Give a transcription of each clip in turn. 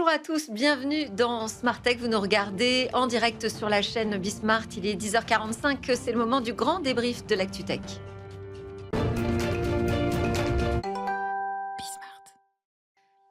Bonjour à tous, bienvenue dans Smart Tech. Vous nous regardez en direct sur la chaîne Bismart. Il est 10h45, c'est le moment du grand débrief de l'Actu Tech.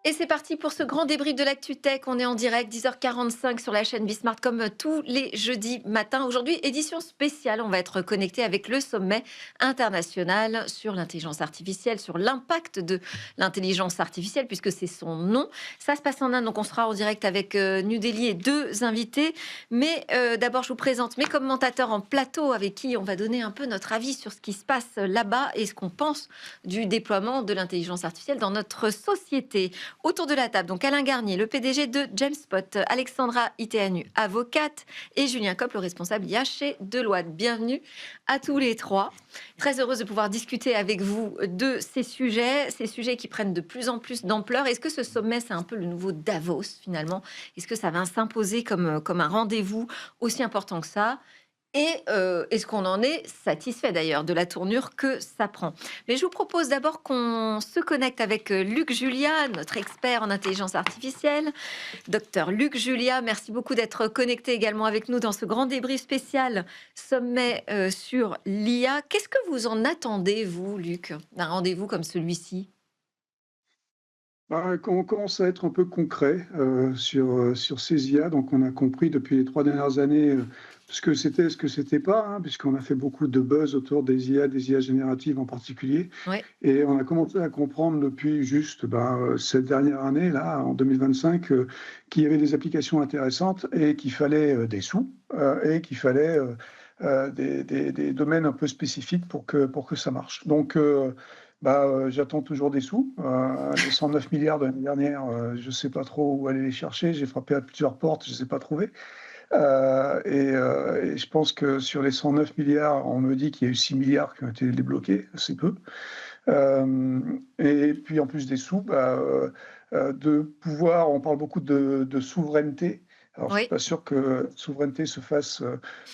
Et c'est parti pour ce grand débrief de l'Actu Tech. On est en direct, 10h45 sur la chaîne Bismart, comme tous les jeudis matins. Aujourd'hui, édition spéciale. On va être connecté avec le sommet international sur l'intelligence artificielle, sur l'impact de l'intelligence artificielle, puisque c'est son nom. Ça se passe en Inde, donc on sera en direct avec New Delhi et deux invités. Mais d'abord, je vous présente mes commentateurs en plateau avec qui on va donner un peu notre avis sur ce qui se passe là-bas et ce qu'on pense du déploiement de l'intelligence artificielle dans notre société. Autour de la table, donc Alain Garnier, le PDG de Jamespot, Alexandra Iteanu, avocate, et Julien Kopp, le responsable IA chez Deloitte. Bienvenue à tous les trois. Très heureuse de pouvoir discuter avec vous de ces sujets qui prennent de plus en plus d'ampleur. Est-ce que ce sommet, c'est un peu le nouveau Davos, finalement? Est-ce que ça va s'imposer comme un rendez-vous aussi important que ça? Et est-ce qu'on en est satisfait d'ailleurs de la tournure que ça prend? Mais je vous propose d'abord qu'on se connecte avec Luc Julia, notre expert en intelligence artificielle. Docteur Luc Julia, merci beaucoup d'être connecté également avec nous dans ce grand débrief spécial sommet sur l'IA. Qu'est-ce que vous en attendez, vous, Luc, d'un rendez-vous comme celui-ci? On commence à être un peu concret sur ces IA. Donc, on a compris depuis les 3 dernières années ce que c'était, ce que c'était pas, hein, puisqu'on a fait beaucoup de buzz autour des IA génératives en particulier. Oui. Et on a commencé à comprendre depuis juste cette dernière année, là, en 2025, qu'il y avait des applications intéressantes et qu'il fallait des sous et qu'il fallait des domaines un peu spécifiques pour que ça marche. Donc, j'attends toujours des sous. Les 109 milliards de l'année dernière, je ne sais pas trop où aller les chercher. J'ai frappé à plusieurs portes, je ne les ai pas trouvés. Et je pense que sur les 109 milliards, on me dit qu'il y a eu 6 milliards qui ont été débloqués, c'est peu. Et puis en plus des sous, de pouvoir, on parle beaucoup de souveraineté. Alors, je ne suis Oui. pas sûr que la souveraineté se fasse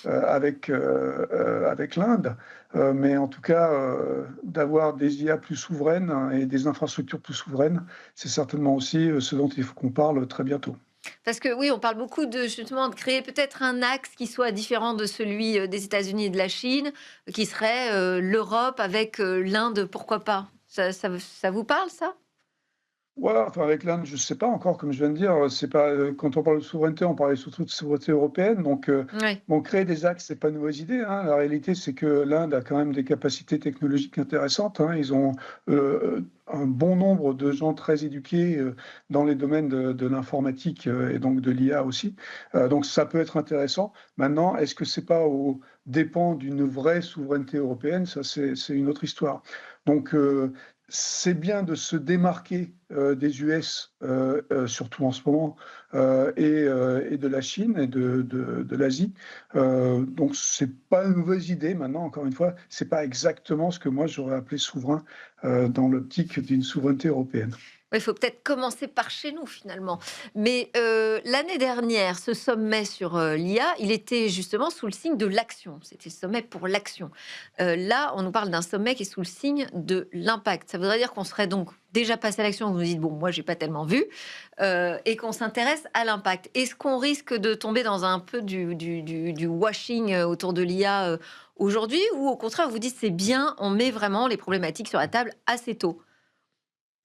avec l'Inde, mais en tout cas, d'avoir des IA plus souveraines, hein, et des infrastructures plus souveraines, c'est certainement aussi ce dont il faut qu'on parle très bientôt. Parce que oui, on parle beaucoup de justement de créer peut-être un axe qui soit différent de celui des États-Unis et de la Chine, qui serait l'Europe avec l'Inde, pourquoi pas? Ça vous parle, ça? Ouais, enfin avec l'Inde, je ne sais pas encore, comme je viens de dire, c'est pas, quand on parle de souveraineté, on parlait surtout de souveraineté européenne. Donc, Oui. bon, créer des axes, c'est pas une mauvaise idée, hein. La réalité, c'est que l'Inde a quand même des capacités technologiques intéressantes, hein. Ils ont un bon nombre de gens très éduqués dans les domaines de l'informatique et donc de l'IA aussi. Donc, ça peut être intéressant. Maintenant, est-ce que c'est pas au dépend d'une vraie souveraineté européenne? Ça, c'est une autre histoire. Donc, c'est bien de se démarquer des US, surtout en ce moment, et de la Chine et de l'Asie. Donc c'est pas une mauvaise idée. Maintenant, encore une fois, c'est pas exactement ce que moi j'aurais appelé souverain dans l'optique d'une souveraineté européenne. Il faut peut-être commencer par chez nous finalement. Mais l'année dernière, ce sommet sur l'IA, il était justement sous le signe de l'action. C'était le sommet pour l'action. Là, on nous parle d'un sommet qui est sous le signe de l'impact. Ça voudrait dire qu'on serait donc déjà passé à l'action. Vous nous dites, bon, moi, j'ai pas tellement vu. Et qu'on s'intéresse à l'impact. Est-ce qu'on risque de tomber dans un peu du washing autour de l'IA aujourd'hui? Ou au contraire, vous dites, c'est bien, on met vraiment les problématiques sur la table assez tôt?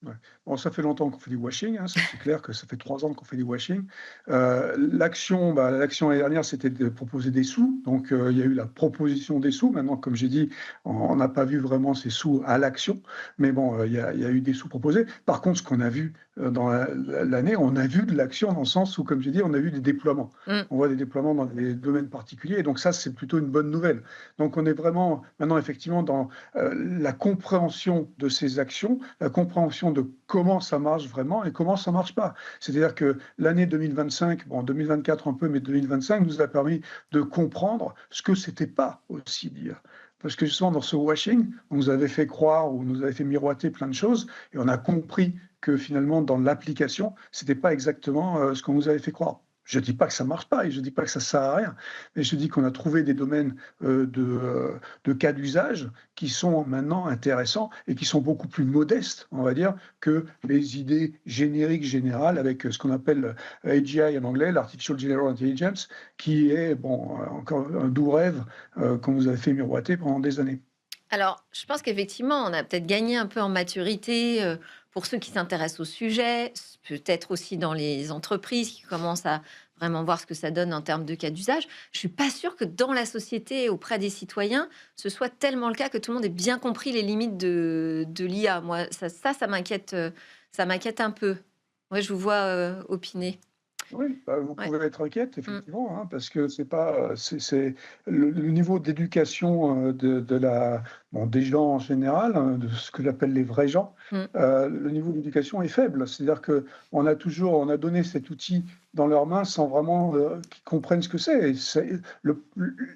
Ouais. Bon, ça fait longtemps qu'on fait du washing, hein, ça c'est clair que ça fait 3 ans qu'on fait du washing. L'action l'année dernière, c'était de proposer des sous. Donc, il y a eu la proposition des sous. Maintenant, comme j'ai dit, on n'a pas vu vraiment ces sous à l'action, mais bon, il y a eu des sous proposés. Par contre, ce qu'on a vu dans l'année, on a vu de l'action dans le sens où, comme j'ai dit, on a vu des déploiements. Mm. On voit des déploiements dans des domaines particuliers, et donc ça, c'est plutôt une bonne nouvelle. Donc, on est vraiment maintenant effectivement dans la compréhension de ces actions, la compréhension de comment ça marche vraiment et comment ça marche pas. C'est-à-dire que l'année 2025, bon 2024 un peu, mais 2025 nous a permis de comprendre ce que c'était pas aussi l'IA. Parce que justement dans ce washing, on nous avait fait croire ou nous avait fait miroiter plein de choses et on a compris que finalement dans l'application, c'était pas exactement ce qu'on nous avait fait croire. Je ne dis pas que ça ne marche pas et je ne dis pas que ça ne sert à rien, mais je dis qu'on a trouvé des domaines de cas d'usage qui sont maintenant intéressants et qui sont beaucoup plus modestes, on va dire, que les idées génériques, générales, avec ce qu'on appelle AGI en anglais, l'Artificial General Intelligence, qui est, bon, encore un doux rêve qu'on nous avait fait miroiter pendant des années. Alors, je pense qu'effectivement, on a peut-être gagné un peu en maturité pour ceux qui s'intéressent au sujet, peut-être aussi dans les entreprises qui commencent à vraiment voir ce que ça donne en termes de cas d'usage. Je suis pas sûre que dans la société, auprès des citoyens, ce soit tellement le cas que tout le monde ait bien compris les limites de l'IA. Moi, ça m'inquiète un peu. Moi, je vous vois opiner. Oui, bah, vous Ouais. pouvez être inquiète Mm. effectivement, hein, parce que c'est pas, c'est le niveau d'éducation, de la bon, des gens en général, hein, de ce que j'appelle les vrais gens, Mm. le niveau d'éducation est faible. C'est-à-dire on a donné cet outil dans leurs mains sans vraiment, qu'ils comprennent ce que c'est et c'est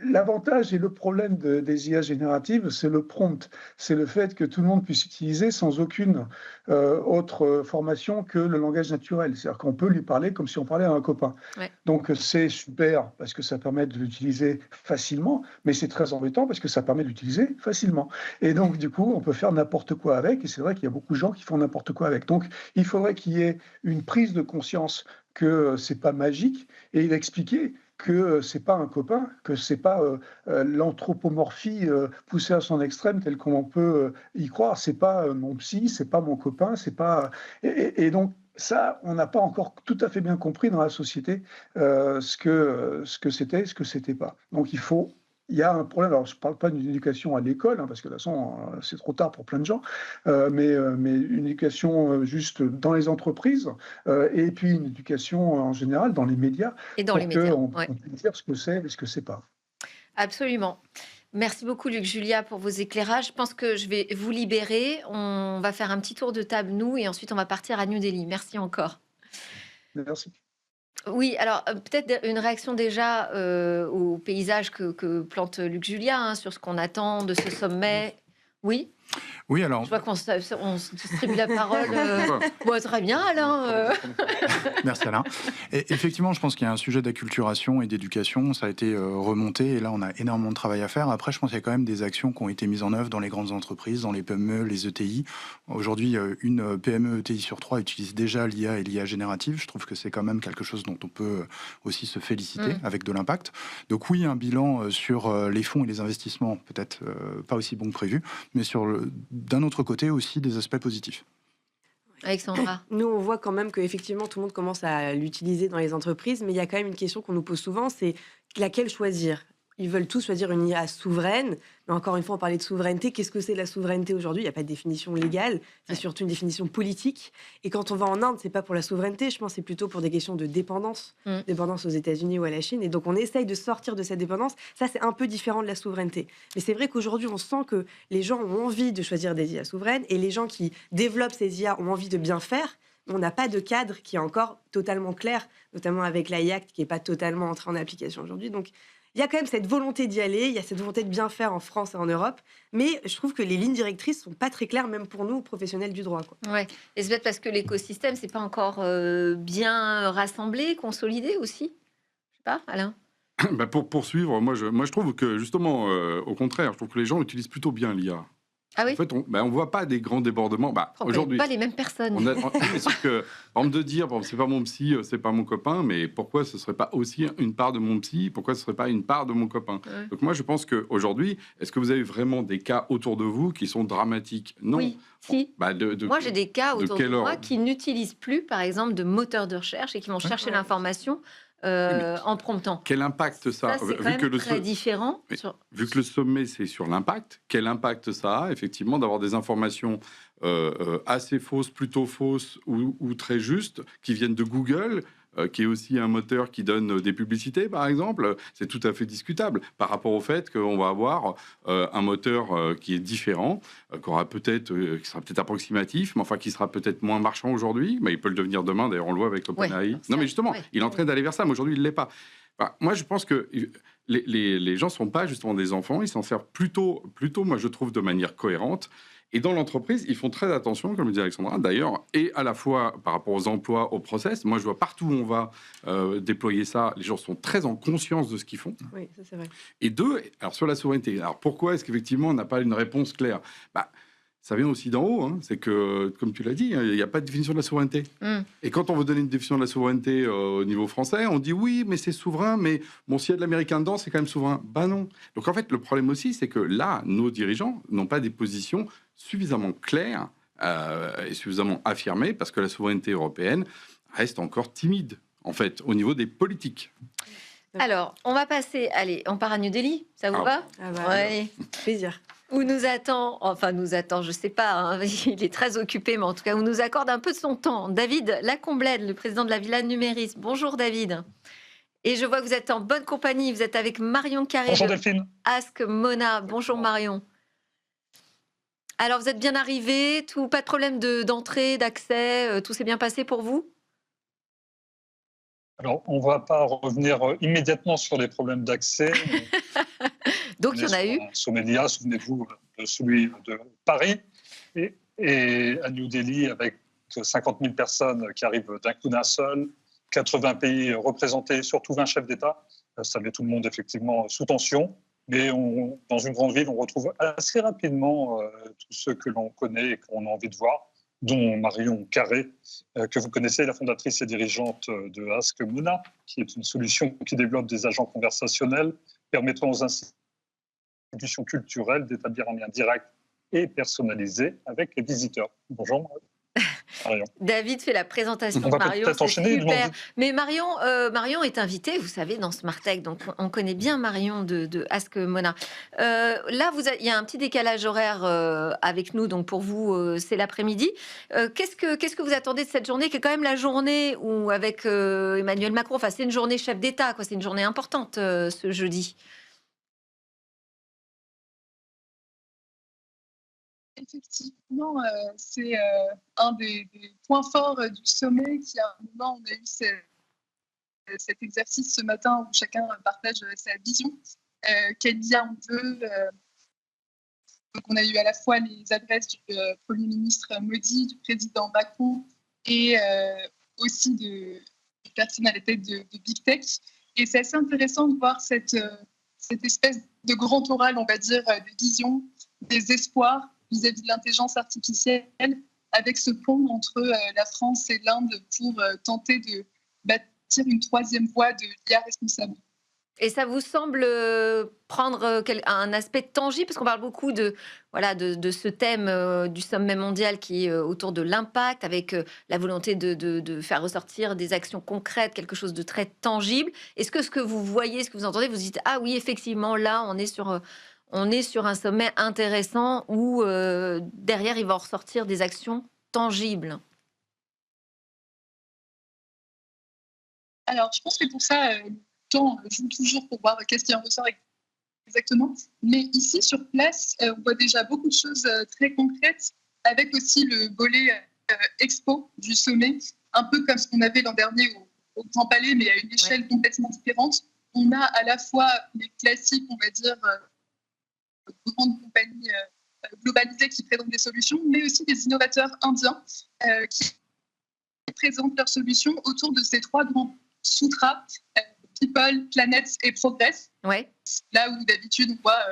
l'avantage et le problème des IA génératives, c'est le prompt. C'est le fait que tout le monde puisse utiliser sans aucune, autre, formation que le langage naturel. C'est-à-dire qu'on peut lui parler comme si on parlait à un copain. Ouais. Donc c'est super parce que ça permet de l'utiliser facilement, mais c'est très embêtant parce que ça permet de l'utiliser facilement. Et donc du coup, on peut faire n'importe quoi avec et c'est vrai qu'il y a beaucoup de gens qui font n'importe quoi avec. Donc il faudrait qu'il y ait une prise de conscience que, c'est pas magique et expliquer que, c'est pas un copain, que c'est pas, l'anthropomorphie, poussée à son extrême tel qu'on peut, y croire. C'est pas, mon psy, c'est pas mon copain, c'est pas et donc ça, on n'a pas encore tout à fait bien compris dans la société, ce que c'était, ce que c'était pas. Donc il y a un problème, alors je ne parle pas d'une éducation à l'école, hein, parce que de toute façon, c'est trop tard pour plein de gens, mais une éducation, juste dans les entreprises, et puis une éducation, en général dans les médias Et dans les pour médias. qu'on Ouais. on puisse dire ce que c'est et ce que c'est pas. Absolument. Merci beaucoup, Luc Julia, pour vos éclairages. Je pense que je vais vous libérer. On va faire un petit tour de table, nous, et ensuite on va partir à New Delhi. Merci encore. Merci. Oui, alors peut-être une réaction déjà au paysage que plante Luc Julia hein, sur ce qu'on attend de ce sommet. Oui, Oui, je alors, vois on se distribue la parole. Bon, très bien, Alain. merci Alain. Et effectivement, je pense qu'il y a un sujet d'acculturation et d'éducation, ça a été remonté, et là on a énormément de travail à faire. Après, je pense qu'il y a quand même des actions qui ont été mises en œuvre dans les grandes entreprises, dans les PME, les ETI. Aujourd'hui, une PME ETI sur 3 utilise déjà l'IA et l'IA générative. Je trouve que c'est quand même quelque chose dont on peut aussi se féliciter avec de l'impact. Donc oui, un bilan sur les fonds et les investissements, peut-être pas aussi bon que prévu, mais d'un autre côté aussi des aspects positifs. Alexandra. Nous, on voit quand même qu'effectivement, tout le monde commence à l'utiliser dans les entreprises, mais il y a quand même une question qu'on nous pose souvent, c'est laquelle choisir. Ils veulent tous choisir une IA souveraine, mais encore une fois, on parlait de souveraineté. Qu'est-ce que c'est la souveraineté aujourd'hui ? Il n'y a pas de définition légale, c'est surtout une définition politique. Et quand on va en Inde, c'est pas pour la souveraineté, je pense, c'est plutôt pour des questions de dépendance, dépendance aux États-Unis ou à la Chine. Et donc, on essaye de sortir de cette dépendance. Ça, c'est un peu différent de la souveraineté. Mais c'est vrai qu'aujourd'hui, on sent que les gens ont envie de choisir des IA souveraines et les gens qui développent ces IA ont envie de bien faire. On n'a pas de cadre qui est encore totalement clair, notamment avec l'AI Act qui n'est pas totalement entré en application aujourd'hui. Donc, il y a quand même cette volonté d'y aller, il y a cette volonté de bien faire en France et en Europe, mais je trouve que les lignes directrices sont pas très claires, même pour nous, professionnels du droit, quoi. Ouais. Et c'est peut-être parce que l'écosystème, c'est pas encore bien rassemblé, consolidé aussi. Je sais pas, Alain. Bah, pour poursuivre, moi je trouve que justement, au contraire, je trouve que les gens utilisent plutôt bien l'IA. Ah oui. En fait, on voit pas des grands débordements. On Aujourd'hui, pas les mêmes personnes. mais sauf que, par exemple, de dire, bon, c'est pas mon psy, c'est pas mon copain, mais pourquoi ce serait pas aussi une part de mon psy ? Pourquoi ce serait pas une part de mon copain ? Ouais. Donc moi, je pense qu'aujourd'hui, est-ce que vous avez vraiment des cas autour de vous qui sont dramatiques ? Non. Oui, si. Bah, Moi, j'ai des cas autour de quel moi ordre ? qui n'utilisent plus, par exemple, de moteur de recherche et qui vont chercher l'information en promptant. Quel impact ça, Ça, c'est quand même très différent. Oui. Vu que le sommet, c'est sur l'impact, quel impact ça a, effectivement, d'avoir des informations assez fausses, plutôt fausses ou très justes, qui viennent de Google, qui est aussi un moteur qui donne des publicités, par exemple, c'est tout à fait discutable par rapport au fait qu'on va avoir un moteur qui est différent, qui sera peut-être approximatif, mais enfin qui sera peut-être moins marchand aujourd'hui, mais il peut le devenir demain, d'ailleurs on le voit avec OpenAI. Non mais justement, il est en train d'aller vers ça, mais aujourd'hui il ne l'est pas. Enfin, moi je pense que les gens ne sont pas justement des enfants, ils s'en servent plutôt, moi je trouve, de manière cohérente. Et dans l'entreprise, ils font très attention, comme le dit Alexandra, d'ailleurs, et à la fois par rapport aux emplois, aux process. Moi, je vois partout où on va déployer ça, les gens sont très en conscience de ce qu'ils font. Oui, ça c'est vrai. Et deux, alors sur la souveraineté, alors pourquoi est-ce qu'effectivement on n'a pas une réponse claire? Ça vient aussi d'en haut, hein. C'est que, comme tu l'as dit, il n'y a pas de définition de la souveraineté. Et quand on veut donner une définition de la souveraineté au niveau français, on dit oui, mais c'est souverain, mais bon, s'il y a de l'américain dedans, c'est quand même souverain. Non. Donc en fait, le problème aussi, c'est que là, nos dirigeants n'ont pas des positions suffisamment claires et suffisamment affirmées, parce que la souveraineté européenne reste encore timide, en fait, au niveau des politiques. Alors, on va passer, allez, on part à New Delhi, ça vous va? Ouais. Plaisir. Où nous attend, je sais pas, hein, il est très occupé, mais en tout cas, où nous accorde un peu de son temps. David Lacomblède, le président de la Villa Numéris. Bonjour David. Et je vois que vous êtes en bonne compagnie, vous êtes avec Marion Carré. Bonjour Delphine. Ask Mona. Bonjour Marion. Alors, vous êtes bien arrivé, pas de problème d'entrée, d'accès, tout s'est bien passé pour vous? Alors, on ne va pas revenir immédiatement sur les problèmes d'accès. Donc, il y en a eu. Sommet d'IA, souvenez-vous de celui de Paris et à New Delhi, avec 50 000 personnes qui arrivent d'un coup d'un seul, 80 pays représentés, surtout 20 chefs d'État. Ça met tout le monde effectivement sous tension. Mais dans une grande ville, on retrouve assez rapidement tous ceux que l'on connaît et qu'on a envie de voir, dont Marion Carré, que vous connaissez, la fondatrice et dirigeante de Ask Mona, qui est une solution qui développe des agents conversationnels permettant aux institutions culturelles d'établir un lien direct et personnalisé avec les visiteurs. Bonjour Marion. David fait la présentation on de va Marion, peut-être c'est enchaîner. super. Mais Marion est invitée, vous savez, dans Smartech, donc on connaît bien Marion de Ask Mona. Là, il y a un petit décalage horaire avec nous, donc pour vous, c'est l'après-midi. Qu'est-ce que vous attendez de cette journée, qui est quand même la journée où, avec Emmanuel Macron, enfin, c'est une journée chef d'État, quoi, c'est une journée importante ce jeudi. Effectivement, c'est un des points forts du sommet qui, à un moment, on a eu cet exercice ce matin où chacun partage sa vision. Quel lien on veut. Donc on a eu à la fois les adresses du Premier ministre Modi, du président Macron et aussi du personne à la tête de Big Tech. Et c'est assez intéressant de voir cette espèce de grand oral, on va dire, des visions, des espoirs vis-à-vis de l'intelligence artificielle, avec ce pont entre la France et l'Inde pour tenter de bâtir une troisième voie de l'IA responsable. Et ça vous semble prendre un aspect tangible, parce qu'on parle beaucoup de ce thème du sommet mondial qui est autour de l'impact, avec la volonté de faire ressortir des actions concrètes, quelque chose de très tangible. Est-ce que ce que vous voyez, ce que vous entendez, vous dites ah oui, effectivement, là on est sur un sommet intéressant où derrière il va en ressortir des actions tangibles? Alors je pense que pour ça temps joue toujours pour voir qu'est-ce qui en ressort exactement. Mais ici, sur place, on voit déjà beaucoup de choses très concrètes, avec aussi le volet expo du sommet, un peu comme ce qu'on avait l'an dernier au Grand Palais, mais à une échelle complètement différente. On a à la fois les classiques, on va dire, grandes compagnies globalisées qui présentent des solutions, mais aussi des innovateurs indiens qui présentent leurs solutions autour de ces trois grands sutras, People, Planet et Progress. Ouais. Là où d'habitude on voit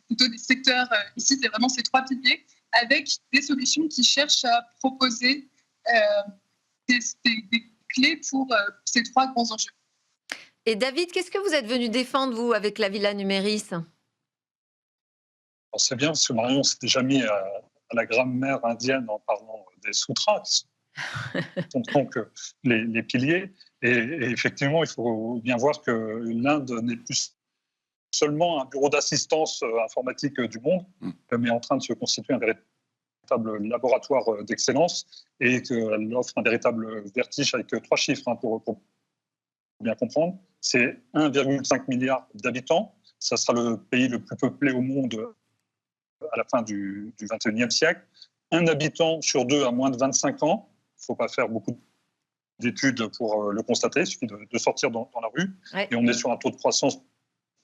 plutôt des secteurs, ici c'est vraiment ces trois piliers, avec des solutions qui cherchent à proposer des clés pour ces trois grands enjeux. Et David, qu'est-ce que vous êtes venu défendre, vous, avec la Villa Numéris? C'est bien, parce que Marion s'est déjà mis à la grammaire indienne en parlant des sutras, donc les piliers. Et effectivement, il faut bien voir que l'Inde n'est plus seulement un bureau d'assistance informatique du monde, mais en train de se constituer un véritable laboratoire d'excellence, et qu'elle offre un véritable vertige avec 3 chiffres pour bien comprendre. C'est 1,5 milliard d'habitants. Ça sera le pays le plus peuplé au monde à la fin du XXIe siècle. Un habitant sur 2 a moins de 25 ans. Il ne faut pas faire beaucoup d'études pour le constater. Il suffit de sortir dans la rue. Ouais. Et on est sur un taux de croissance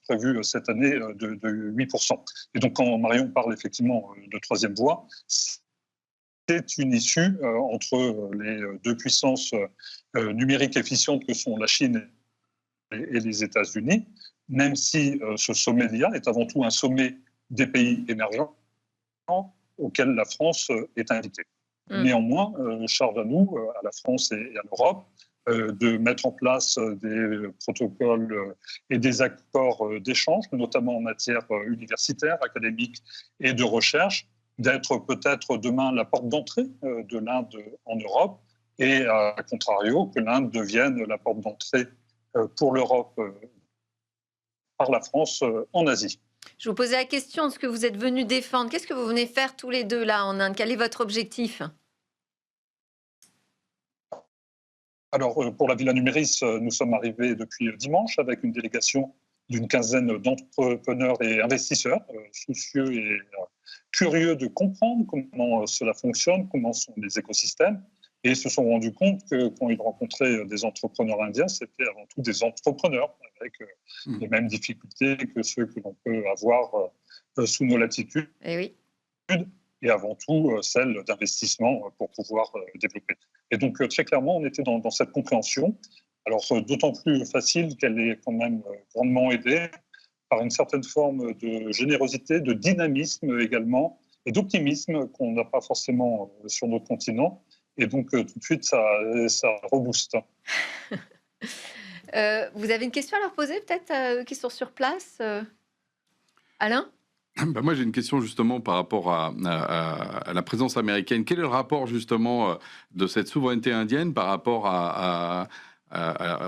prévu cette année de 8%. Et donc, quand Marion parle effectivement de troisième voie, c'est une issue entre les deux puissances numériques efficientes que sont la Chine et les États-Unis, même si ce sommet de l'IA est avant tout un sommet des pays émergents auquel la France est invitée. Néanmoins, charge à nous, à la France et à l'Europe, de mettre en place des protocoles et des accords d'échange, notamment en matière universitaire, académique et de recherche, d'être peut-être demain la porte d'entrée de l'Inde en Europe et, à contrario, que l'Inde devienne la porte d'entrée pour l'Europe par la France en Asie. Je vous posais la question de ce que vous êtes venus défendre. Qu'est-ce que vous venez faire tous les deux là en Inde? Quel est votre objectif? Alors, pour la Villa Numéris, nous sommes arrivés depuis dimanche avec une délégation d'une quinzaine d'entrepreneurs et investisseurs soucieux et curieux de comprendre comment cela fonctionne, comment sont les écosystèmes, et se sont rendus compte que quand ils rencontraient des entrepreneurs indiens, c'était avant tout des entrepreneurs avec les mêmes difficultés que ceux que l'on peut avoir sous nos latitudes, Eh oui. et avant tout celle d'investissement pour pouvoir développer. Et donc, très clairement, on était dans cette compréhension. Alors, d'autant plus facile qu'elle est quand même grandement aidée par une certaine forme de générosité, de dynamisme également, et d'optimisme qu'on n'a pas forcément sur notre continent. Et donc, tout de suite, ça rebooste. Vous avez une question à leur poser, peut-être, qui sont sur place Alain? Moi, j'ai une question justement par rapport à la présence américaine. Quel est le rapport justement de cette souveraineté indienne par rapport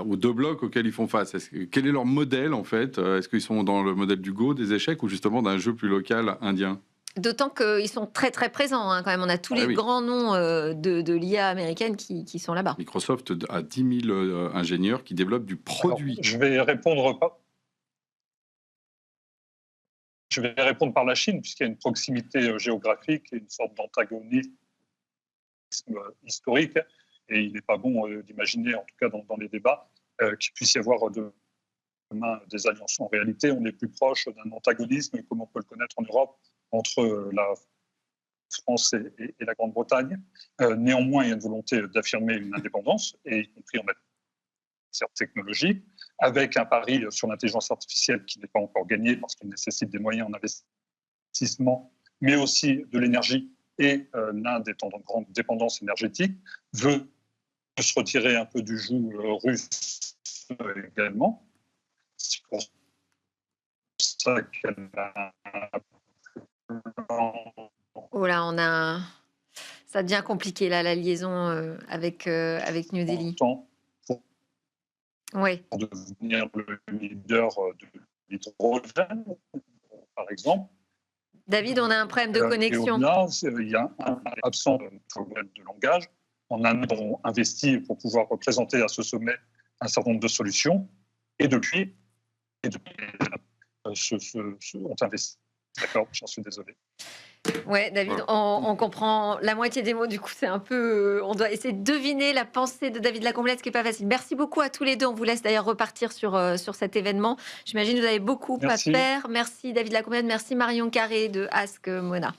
aux deux blocs auxquels ils font face? Quel est leur modèle en fait? Est-ce qu'ils sont dans le modèle du Go, des échecs, ou justement d'un jeu plus local indien? D'autant qu'ils sont très très présents quand même. On a tous les grands noms de l'IA américaine qui sont là-bas. Microsoft a 10 000 ingénieurs qui développent du produit. Alors, je vais répondre par la Chine, puisqu'il y a une proximité géographique et une sorte d'antagonisme historique. Et il n'est pas bon d'imaginer, en tout cas dans les débats, qu'il puisse y avoir demain des alliances. En réalité, on est plus proche d'un antagonisme, comme on peut le connaître en Europe, entre la France et la Grande-Bretagne. Néanmoins, il y a une volonté d'affirmer une indépendance, et y compris en matière technologique, avec un pari sur l'intelligence artificielle qui n'est pas encore gagné parce qu'il nécessite des moyens en investissement, mais aussi de l'énergie. Et l'Inde étant dans une grande dépendance énergétique, veut se retirer un peu du joug russe également. C'est pour ça qu'elle a... Oh là, ça devient compliqué là, la liaison avec New Delhi. Oui. Pour devenir le leader de l'hydrogène, par exemple. David, on a un problème de connexion. Là, il y a un absent de langage. On a investi pour pouvoir représenter à ce sommet un certain nombre de solutions. Et depuis on investi. D'accord, j'en suis désolé. Ouais, David, on comprend la moitié des mots. Du coup, c'est un peu. On doit essayer de deviner la pensée de David Lacomblette, ce qui n'est pas facile. Merci beaucoup à tous les deux. On vous laisse d'ailleurs repartir sur cet événement. J'imagine que vous avez beaucoup à faire. Merci David Lacomblette. Merci Marion Carré de Ask Mona.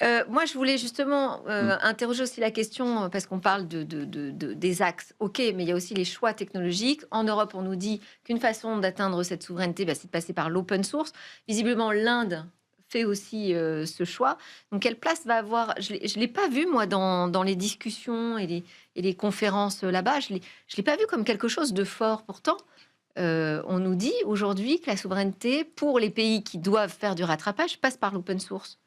Moi, je voulais justement interroger aussi la question, parce qu'on parle des axes. OK, mais il y a aussi les choix technologiques. En Europe, on nous dit qu'une façon d'atteindre cette souveraineté, c'est de passer par l'open source. Visiblement, l'Inde fait aussi ce choix. Donc, quelle place va avoir? Je ne l'ai pas vu, moi, dans les discussions et les conférences là-bas. Je l'ai pas vu comme quelque chose de fort. Pourtant, on nous dit aujourd'hui que la souveraineté, pour les pays qui doivent faire du rattrapage, passe par l'open source.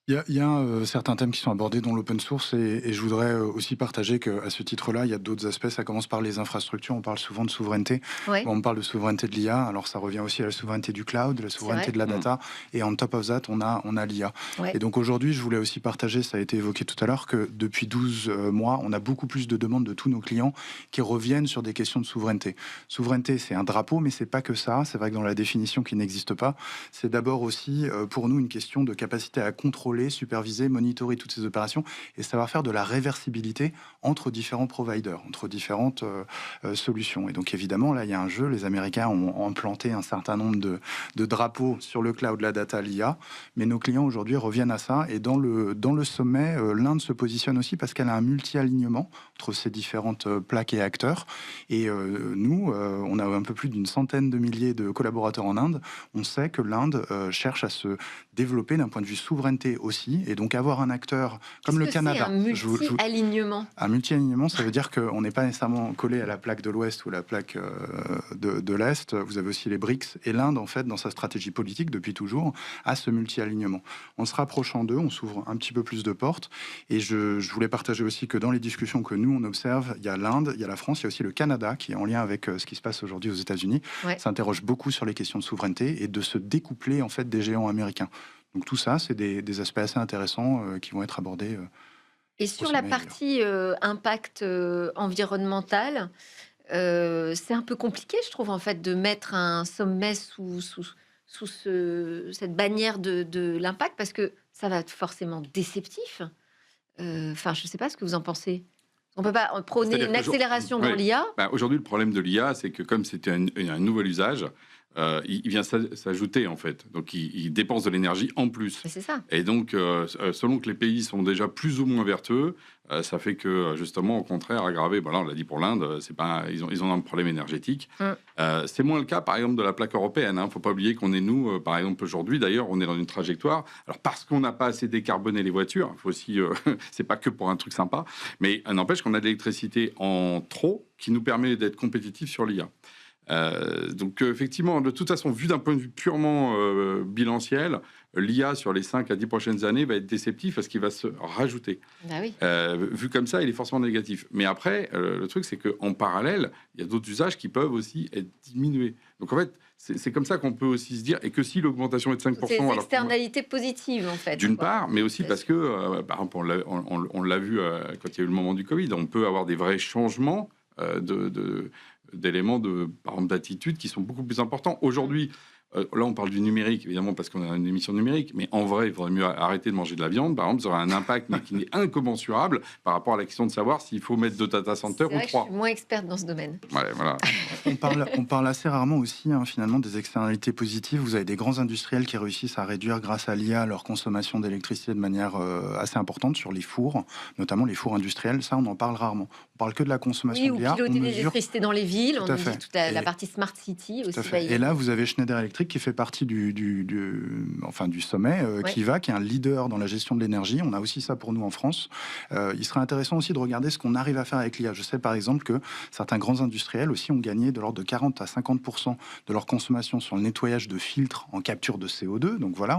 Il y a certains thèmes qui sont abordés dans l'open source et je voudrais aussi partager qu'à ce titre-là, il y a d'autres aspects. Ça commence par les infrastructures. On parle souvent de souveraineté. Ouais. On parle de souveraineté de l'IA. Alors ça revient aussi à la souveraineté du cloud, la souveraineté de la data. Et on top of that, on a l'IA. Ouais. Et donc aujourd'hui, je voulais aussi partager, ça a été évoqué tout à l'heure, que depuis 12 mois, on a beaucoup plus de demandes de tous nos clients qui reviennent sur des questions de souveraineté. Souveraineté, c'est un drapeau, mais c'est pas que ça. C'est vrai que dans la définition qui n'existe pas, c'est d'abord aussi pour nous une question de capacité à contrôler contrôler, superviser, monitorer toutes ces opérations et savoir faire de la réversibilité entre différents providers, entre différentes solutions. Et donc évidemment, là, il y a un jeu. Les Américains ont implanté un certain nombre de drapeaux sur le cloud, la data, l'IA, mais nos clients aujourd'hui reviennent à ça. Et dans le sommet, l'Inde se positionne aussi parce qu'elle a un multi-alignement entre ces différentes plaques et acteurs. Et nous, on a un peu plus d'une centaine de milliers de collaborateurs en Inde. On sait que l'Inde cherche à se développer d'un point de vue souveraineté aussi, et donc avoir un acteur comme le Canada. C'est un multi-alignement. Un multi-alignement, ça veut dire qu'on n'est pas nécessairement collé à la plaque de l'Ouest ou la plaque de l'Est. Vous avez aussi les BRICS, et l'Inde, en fait, dans sa stratégie politique depuis toujours, a ce multi-alignement. En se rapprochant d'eux, on s'ouvre un petit peu plus de portes, et je voulais partager aussi que dans les discussions que nous, on observe, il y a l'Inde, il y a la France, il y a aussi le Canada, qui est en lien avec ce qui se passe aujourd'hui aux États-Unis, s'interroge beaucoup sur les questions de souveraineté et de se découpler, en fait, des géants américains. Donc tout ça, c'est des aspects assez intéressants qui vont être abordés. Et sur la partie impact environnemental, c'est un peu compliqué, je trouve, en fait, de mettre un sommet sous cette bannière de l'impact, parce que ça va être forcément déceptif. Enfin, je ne sais pas ce que vous en pensez. On ne peut pas prôner une accélération dans l'IA. Aujourd'hui, le problème de l'IA, c'est que comme c'était un nouvel usage, il vient s'ajouter, en fait. Donc, il dépense de l'énergie en plus. C'est ça. Et donc, selon que les pays sont déjà plus ou moins vertueux, ça fait que, justement, au contraire, aggraver, là, on l'a dit pour l'Inde, ils ont un problème énergétique. C'est moins le cas, par exemple, de la plaque européenne. Il ne faut pas oublier qu'on est, nous, par exemple, aujourd'hui, d'ailleurs, on est dans une trajectoire. Alors, parce qu'on n'a pas assez décarboné les voitures, il faut aussi, c'est pas que pour un truc sympa, mais n'empêche qu'on a de l'électricité en trop qui nous permet d'être compétitifs sur l'IA. Donc effectivement, de toute façon, vu d'un point de vue purement bilanciel, l'IA sur les 5 à 10 prochaines années va être déceptif parce qu'il va se rajouter. Vu comme ça, il est forcément négatif. Mais après, le truc, c'est qu'en parallèle, il y a d'autres usages qui peuvent aussi être diminués. Donc en fait, c'est comme ça qu'on peut aussi se dire, et que si l'augmentation est de 5%... C'est des externalités positives, en fait. D'une part, mais aussi parce que, par exemple, on l'a vu quand il y a eu le moment du Covid, on peut avoir des vrais changements d'éléments par exemple, d'attitude qui sont beaucoup plus importants. Aujourd'hui, là, on parle du numérique, évidemment, parce qu'on a une émission numérique, mais en vrai, il faudrait mieux arrêter de manger de la viande. Par exemple, ça aura un impact mais qui est incommensurable par rapport à la question de savoir s'il faut mettre 2 data centers ou 3. Je suis moins experte dans ce domaine. Voilà. On parle assez rarement aussi, finalement, des externalités positives. Vous avez des grands industriels qui réussissent à réduire, grâce à l'IA, leur consommation d'électricité de manière assez importante sur les fours, notamment les fours industriels. Ça, on en parle rarement. On parle que de la consommation de l'IA. Ou piloter l'électricité dans les villes. On nous dit toute la partie Smart City aussi. Et là, vous avez Schneider Electric qui fait partie du sommet, qui est un leader dans la gestion de l'énergie. On a aussi ça pour nous en France. Il serait intéressant aussi de regarder ce qu'on arrive à faire avec l'IA. Je sais par exemple que certains grands industriels aussi ont gagné de l'ordre de 40 à 50% de leur consommation sur le nettoyage de filtres en capture de CO2. Donc voilà,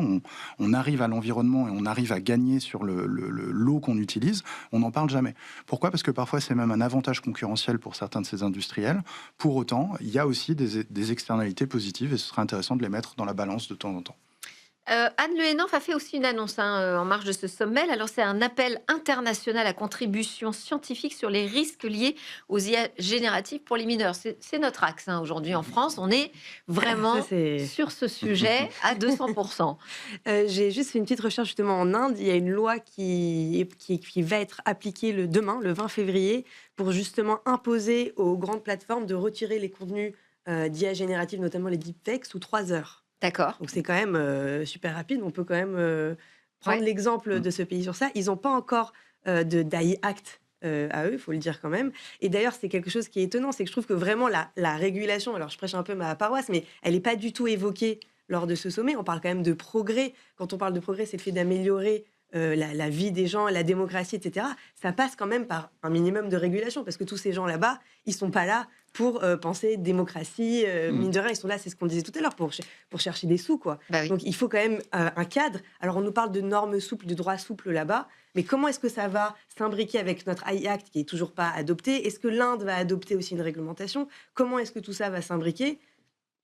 on arrive à l'environnement et on arrive à gagner sur l'eau qu'on utilise. On n'en parle jamais. Pourquoi ? Parce que parfois c'est même un avantage concurrentiel pour certains de ces industriels. Pour autant, il y a aussi des externalités positives et ce serait intéressant de les mettre dans la balance de temps en temps. Anne Le Henaf a fait aussi une annonce en marge de ce sommet. Alors, c'est un appel international à contribution scientifique sur les risques liés aux IA génératives pour les mineurs. C'est notre axe aujourd'hui en France. On est vraiment sur ce sujet à 200%. J'ai juste fait une petite recherche justement en Inde. Il y a une loi qui va être appliquée demain, le 20 février, pour justement imposer aux grandes plateformes de retirer les contenus d'IA générative, notamment les deepfakes, sous 3 heures. D'accord. Donc c'est quand même super rapide. On peut quand même prendre l'exemple de ce pays sur ça. Ils n'ont pas encore d'AI Act à eux, il faut le dire quand même. Et d'ailleurs, c'est quelque chose qui est étonnant, c'est que je trouve que vraiment la régulation, alors je prêche un peu ma paroisse, mais elle n'est pas du tout évoquée lors de ce sommet. On parle quand même de progrès. Quand on parle de progrès, c'est le fait d'améliorer la vie des gens, la démocratie, etc. Ça passe quand même par un minimum de régulation, parce que tous ces gens là-bas, ils ne sont pas là pour penser démocratie, mine de rien, ils sont là, c'est ce qu'on disait tout à l'heure, pour chercher des sous, quoi. Bah oui. Donc il faut quand même un cadre. Alors on nous parle de normes souples, de droits souples là-bas, mais comment est-ce que ça va s'imbriquer avec notre AI Act qui est toujours pas adopté ? Est-ce que l'Inde va adopter aussi une réglementation ? Comment est-ce que tout ça va s'imbriquer ?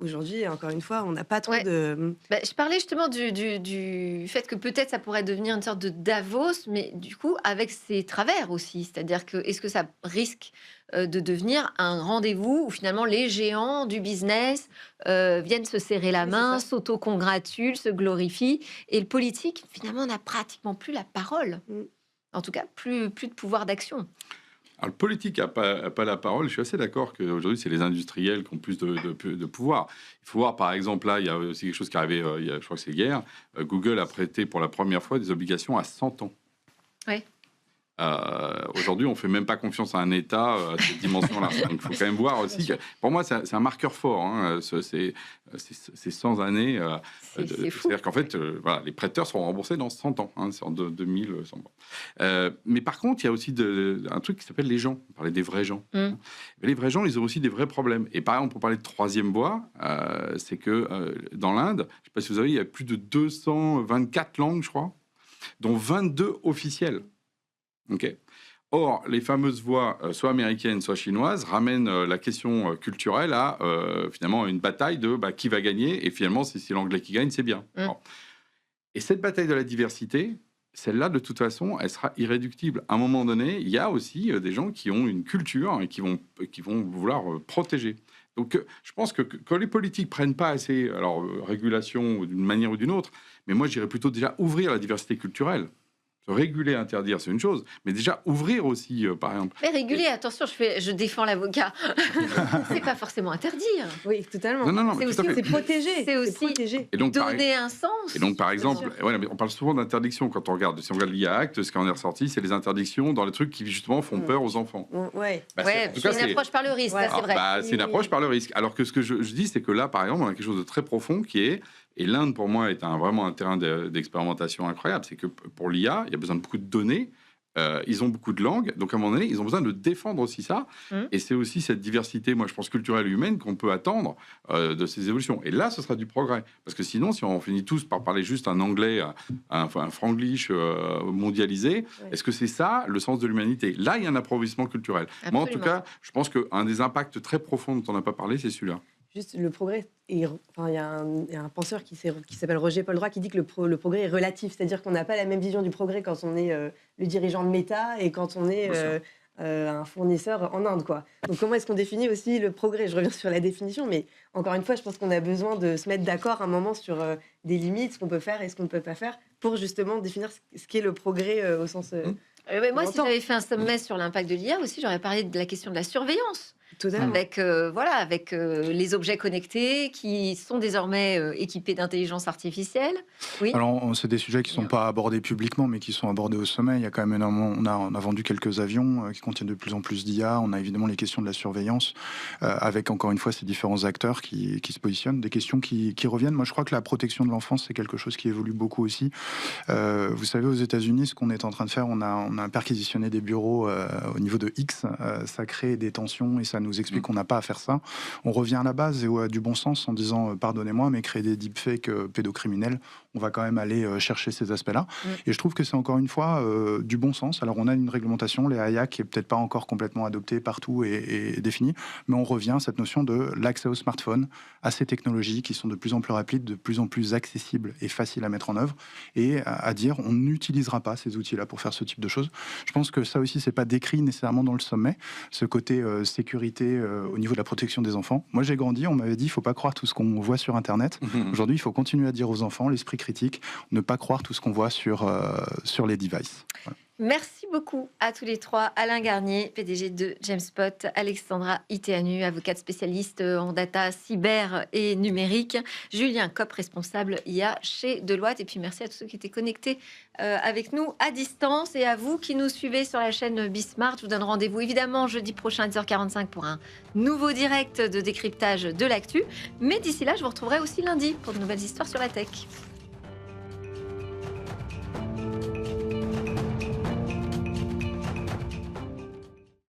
Aujourd'hui, encore une fois, on n'a pas trop Ouais. de... Je parlais justement du fait que peut-être ça pourrait devenir une sorte de Davos, mais du coup avec ses travers aussi. C'est-à-dire que est-ce que ça risque de devenir un rendez-vous où finalement les géants du business viennent se serrer la Oui, c'est main, ça. s'auto-congratulent, se glorifient, et le politique finalement n'a pratiquement plus la parole. Mm. En tout cas, plus de pouvoir d'action. Alors, le politique n'a pas la parole. Je suis assez d'accord qu'aujourd'hui, c'est les industriels qui ont plus de pouvoir. Il faut voir, par exemple, là, il y a aussi quelque chose qui est arrivé, je crois que c'est hier. Google a prêté pour la première fois des obligations à 100 ans. Ouais. Aujourd'hui, on ne fait même pas confiance à un État à cette dimension-là. Donc, il faut quand même voir aussi que, pour moi, c'est un marqueur fort. Hein. C'est 100 années. C'est fou. C'est-à-dire qu'en fait, voilà, les prêteurs seront remboursés dans 100 ans. Hein, c'est en 2100 ans. Mais par contre, il y a aussi un truc qui s'appelle les gens. On parlait des vrais gens. Mm. Et les vrais gens, ils ont aussi des vrais problèmes. Et par exemple, pour parler de troisième voie, c'est que dans l'Inde, je ne sais pas si vous savez, il y a plus de 224 langues, je crois, dont 22 officielles. Okay. Or, les fameuses voix, soit américaines, soit chinoises, ramènent la question culturelle à finalement une bataille de qui va gagner. Et finalement, si c'est l'anglais qui gagne, c'est bien. Mm. Bon. Et cette bataille de la diversité, celle-là, de toute façon, elle sera irréductible. À un moment donné, il y a aussi des gens qui ont une culture et qui vont vouloir protéger. Donc, je pense que quand les politiques prennent pas assez, alors régulation d'une manière ou d'une autre, mais moi, je dirais plutôt déjà ouvrir la diversité culturelle. Se réguler, interdire, c'est une chose, mais déjà ouvrir aussi, par exemple. Mais réguler, attention, je défends l'avocat. C'est pas forcément interdire. Oui, totalement. Non, C'est mais tout à aussi- fait. C'est protéger. C'est aussi protéger. Et donc, Donner un sens. Et donc, par exemple, sûr. ouais, mais on parle souvent d'interdiction quand on regarde. Si on regarde l'IA Act, ce qui en est ressorti, c'est les interdictions dans les trucs qui, justement, font peur aux enfants. Ouais. Bah, Ouais, en tout c'est cas, une approche par le risque, Ouais. ça c'est vrai. c'est une approche par le risque. Alors que ce que je dis, c'est que là, par exemple, on a quelque chose de très profond qui est, et l'Inde, pour moi, est vraiment un terrain d'expérimentation incroyable, c'est que pour l'IA, il y a besoin de beaucoup de données. Ils ont beaucoup de langues, donc à un moment donné, ils ont besoin de défendre aussi ça. Et c'est aussi cette diversité, moi je pense, culturelle et humaine qu'on peut attendre de ces évolutions. Et là, ce sera du progrès. Parce que sinon, si on finit tous par parler juste un anglais, un franglish mondialisé, est-ce que c'est ça le sens de l'humanité? Là, il y a un appauvrissement culturel. Moi, en tout Absolument. cas, je pense qu'un des impacts très profonds dont on n'a pas parlé, c'est celui-là. Juste le progrès. Il y a un penseur qui s'appelle Roger Poldroy qui dit que le progrès est relatif. C'est-à-dire qu'on n'a pas la même vision du progrès quand on est le dirigeant de Meta et quand on est un fournisseur en Inde, quoi. Donc comment est-ce qu'on définit aussi le progrès? Je reviens sur la définition, mais encore une fois, je pense qu'on a besoin de se mettre d'accord un moment sur des limites, ce qu'on peut faire et ce qu'on ne peut pas faire, pour justement définir ce qu'est le progrès au sens... Mais moi, si Longtemps. j'avais fait un sommet sur l'impact de l'IA aussi, j'aurais parlé de la question de la surveillance. Totalement. Avec les objets connectés qui sont désormais équipés d'intelligence artificielle. Oui. Alors, c'est des sujets qui ne sont pas abordés publiquement, mais qui sont abordés au sommet. Il y a quand même énormément. On a vendu quelques avions qui contiennent de plus en plus d'IA. On a évidemment les questions de la surveillance, avec encore une fois ces différents acteurs qui se positionnent. Des questions qui reviennent. Moi, je crois que la protection de l'enfance, c'est quelque chose qui évolue beaucoup aussi. Vous savez, aux États-Unis, ce qu'on est en train de faire, on a perquisitionné des bureaux au niveau de X. Ça crée des tensions et ça nous explique qu'on n'a pas à faire ça. On revient à la base et à du bon sens en disant pardonnez-moi, mais créer des deepfakes pédocriminels, on va quand même aller chercher ces aspects-là. Et je trouve que c'est encore une fois du bon sens. Alors on a une réglementation, les AIA, qui est peut-être pas encore complètement adoptée partout et définie, mais on revient à cette notion de l'accès au smartphone, à ces technologies qui sont de plus en plus rapides, de plus en plus accessibles et faciles à mettre en œuvre, et à dire on n'utilisera pas ces outils-là pour faire ce type de choses. Je pense que ça aussi, c'est pas décrit nécessairement dans le sommet, ce côté sécurité au niveau de la protection des enfants. Moi, j'ai grandi, on m'avait dit, il faut pas croire tout ce qu'on voit sur Internet. Aujourd'hui, il faut continuer à dire aux enfants, l'esprit critique, ne pas croire tout ce qu'on voit sur les devices. Voilà. Merci beaucoup à tous les trois. Alain Garnier, PDG de Jamespot, Alexandra Iteanu, avocate spécialiste en data, cyber et numérique, Julien Kopp, responsable IA chez Deloitte. Et puis merci à tous ceux qui étaient connectés avec nous à distance et à vous qui nous suivez sur la chaîne Bismart. Je vous donne rendez-vous évidemment jeudi prochain à 10h45 pour un nouveau direct de décryptage de l'actu. Mais d'ici là, je vous retrouverai aussi lundi pour de nouvelles histoires sur la tech.